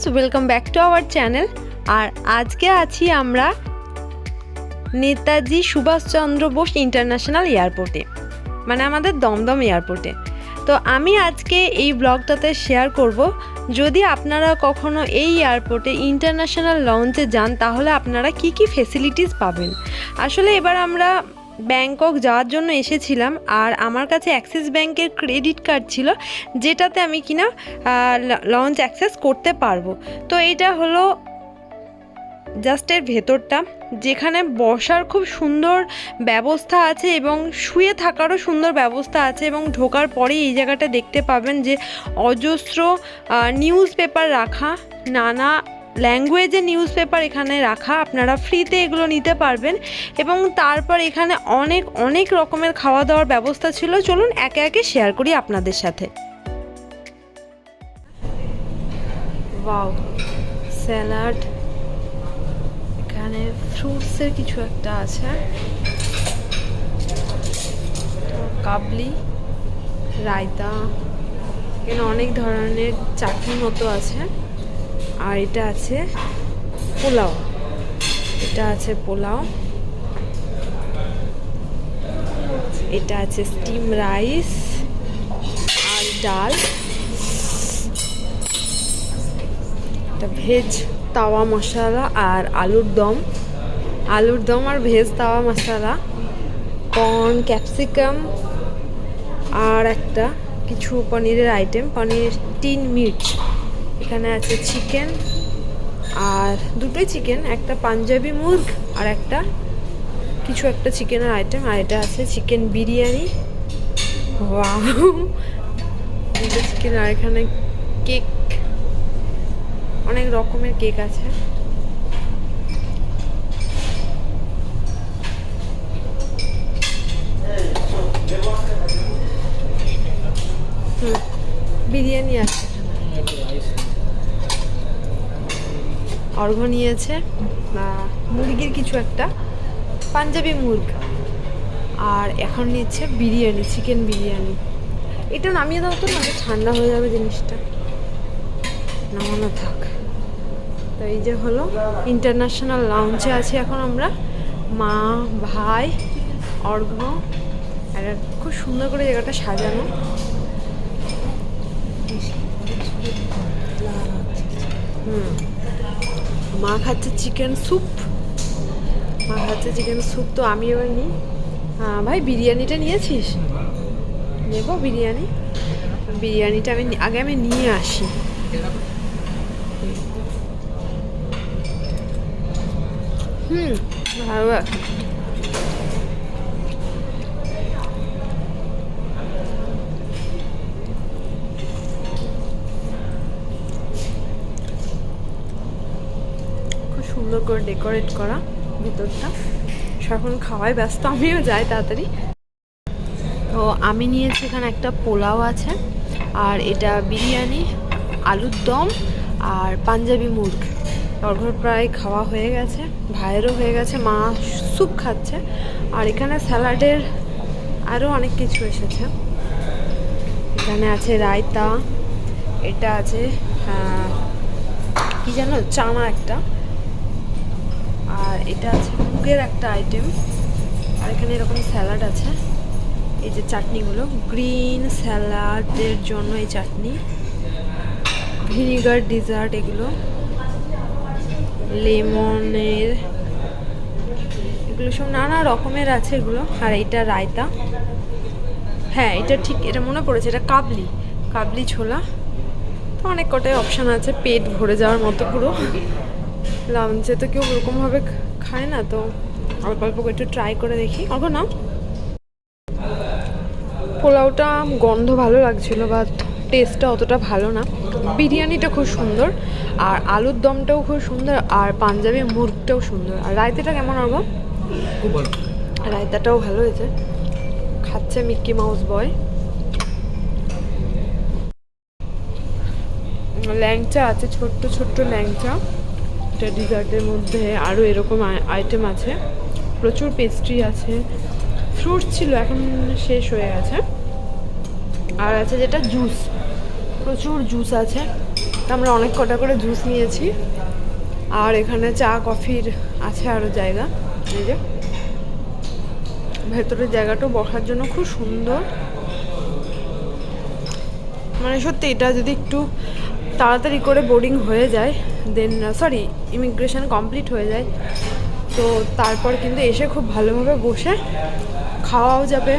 Friends, welcome back to our channel. আর আজকে আছি আমরা নেতাজি সুভাষচন্দ্র বোস ইন্টারন্যাশনাল এয়ারপোর্টে, মানে আমাদের দমদম এয়ারপোর্টে। তো আমি আজকে এই ব্লগটাতে শেয়ার করব, যদি আপনারা কখনো এই এয়ারপোর্টে ইন্টারন্যাশনাল লঞ্চে যান তাহলে আপনারা কি কি ফেসিলিটিস পাবেন। আসলে এবার আমরা ব্যাংকক যাওয়ার জন্য এসেছিলাম, আর আমার কাছে অ্যাক্সিস ব্যাংকের ক্রেডিট কার্ড ছিল, যেটাতে আমি কিনা লঞ্চ অ্যাক্সেস করতে পারবো। তো এইটা হলো জাস্ট এর ভেতরটা, যেখানে বসার খুব সুন্দর ব্যবস্থা আছে এবং শুয়ে থাকারও সুন্দর ব্যবস্থা আছে। এবং ঢোকার পরে এই জায়গাটা দেখতে পাবেন যে অজস্র নিউজ পেপার রাখা, নানা ল্যাঙ্গুয়েজের নিউজ পেপার এখানে রাখা, আপনারা ফ্রিতে এগুলো নিতে পারবেন। এবং তারপর এখানে অনেক অনেক রকমের খাওয়া দাওয়ার ব্যবস্থা ছিল। চলুন একে একে শেয়ার করি আপনাদের সাথে। ওয়াও, স্যালাড, এখানে ফ্রুটসের কিছু একটা আছে, কাবলি, রায়তা, এখানে অনেক ধরনের চাটনি মতো আছে। আর এটা আছে পোলাও, এটা আছে পোলাও, এটা আছে স্টিম রাইস আর ডাল, এটা ভেজ তাওয়া মশলা আর আলুর দম আর ভেজ তাওয়া মশলা, কর্ন, ক্যাপসিকাম আর একটা কিছু পনিরের আইটেম, পনির টিন মির্চ। এখানে আছে চিকেন, আর দুটোই চিকেন, একটা পাঞ্জাবি মুরগ আর একটা কিছু একটা চিকেনের আইটেম। আর এটা আছে চিকেন বিরিয়ানি, ওয়াও, দুটো চিকেন। আর এখানে কেক, অনেক রকমের কেক আছে। বিরিয়ানি আছে, অর্ঘ নিয়েছে মুরগির কিছু একটা, পাঞ্জাবি মুরগ। আর এখন নিচ্ছে বিরিয়ানি, চিকেন বিরিয়ানি। এটা নামিয়ে দাও তো, নাহলে ঠান্ডা হয়ে যাবে জিনিসটা, নামানো থাক। তো এই যে হলো ইন্টারন্যাশনাল লাউঞ্জে আছি এখন আমরা, মা, ভাই, অর্ঘ। আর খুব সুন্দর করে জায়গাটা সাজানো। মা খাচ্ছে চিকেন স্যুপ, তো আমি এবার নিই। হ্যাঁ ভাই, বিরিয়ানিটা নিয়েছিস? নেব বিরিয়ানিটা আমি নিয়ে আসি। ভালো আছে। খুব সুন্দর করে ডেকোরেট করা ভিতরটা। এখন খাওয়ায় ব্যস্ত, আমিও যাই তাড়াতাড়ি। তো আমি নিয়েছি এখানে একটা পোলাও আছে, আর এটা বিরিয়ানি, আলুর দম আর পাঞ্জাবি মুরগ। অর্ঘর প্রায় খাওয়া হয়ে গেছে, ভাইয়েরও হয়ে গেছে, মা স্যুপ খাচ্ছে। আর এখানে স্যালাডের আরও অনেক কিছু এসেছে। এখানে আছে রায়তা, এটা আছে কি জানো, চানা একটা, আর এটা আছে মুগের একটা আইটেম। আর এখানে এরকম স্যালাড আছে, এই যে চাটনিগুলো, গ্রিন স্যালাডের জন্য এই চাটনি, ভিনিগার ডিজার্ট, এগুলো লেমনের, এগুলো সব নানা রকমের আছে এগুলো। আর এইটা রায়তা, হ্যাঁ এটা ঠিক, এটা মনে পড়েছে, এটা কাবলি ছোলা। তো অনেক কটাই অপশান আছে, পেট ভরে যাওয়ার মতো পুরো। লাঞ্চে তো কেউ ওরকমভাবে খায় না, তো অল্প অল্প করে একটু ট্রাই করে দেখি। অল্প না, পোলাওটা গন্ধ ভালো লাগছিল, বাট টেস্টটা অতটা ভালো না। বিরিয়ানিটা খুব সুন্দর, আর আলুর দমটাও খুব সুন্দর, আর পাঞ্জাবি মুরগটাও সুন্দর। আর রায়তাটা কেমন হবে? খুব ভালো, রায়তাটাও ভালো হয়েছে। খাচ্ছে মিক্কি মাউস বয়। ল্যাংচা আছে, ছোট্ট ছোট্ট ল্যাংচা। এটা ডিজার্টের মধ্যে আরও এরকম আইটেম আছে, প্রচুর পেস্ট্রি আছে, ফ্রুটস ছিল, এখন শেষ হয়ে গেছে। আর আছে যেটা জুস, প্রচুর জুস আছে। আমরা অনেক কটা করে জুস নিয়েছি, আর এখানে চা কফির আছে আরও জায়গা। এই যে ভেতরের জায়গাটাও বসার জন্য খুব সুন্দর, মানে সত্যি এটা যদি একটু তাড়াতাড়ি করে বোর্ডিং হয়ে যায়, দেন ইমিগ্রেশন কমপ্লিট হয়ে যায়, তো তারপর কিন্তু এসে খুব ভালোভাবে বসে খাওয়াও যাবে,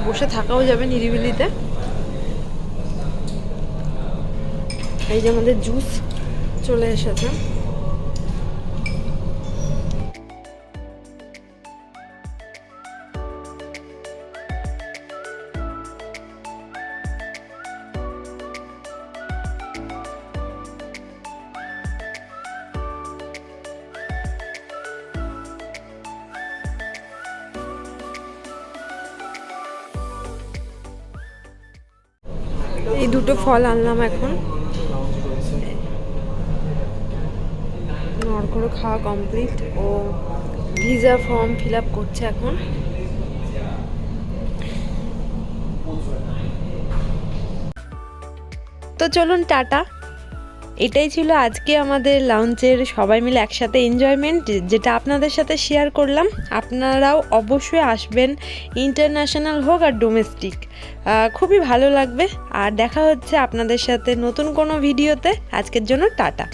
বসে থাকাও যাবে নিরিবিলিতে। এই যে আমাদের জুস চলে এসেছে। এই দুটো ফল আনলাম, এখন নরকড়ো খাওয়া কমপ্লিট, ও ভিসা ফর্ম ফিল আপ করছে এখন। তো চলুন টাটা। এটাই ছিল আজকে আমাদের লাউঞ্চের সবাই মিলে একসাথে এনজয়মেন্ট, যেটা আপনাদের সাথে শেয়ার করলাম। আপনারাও অবশ্যই আসবেন, ইন্টারন্যাশনাল হোক আর ডোমেস্টিক, খুবই ভালো লাগবে। আর দেখা হচ্ছে আপনাদের সাথে নতুন কোনো ভিডিওতে। আজকের জন্য টাটা।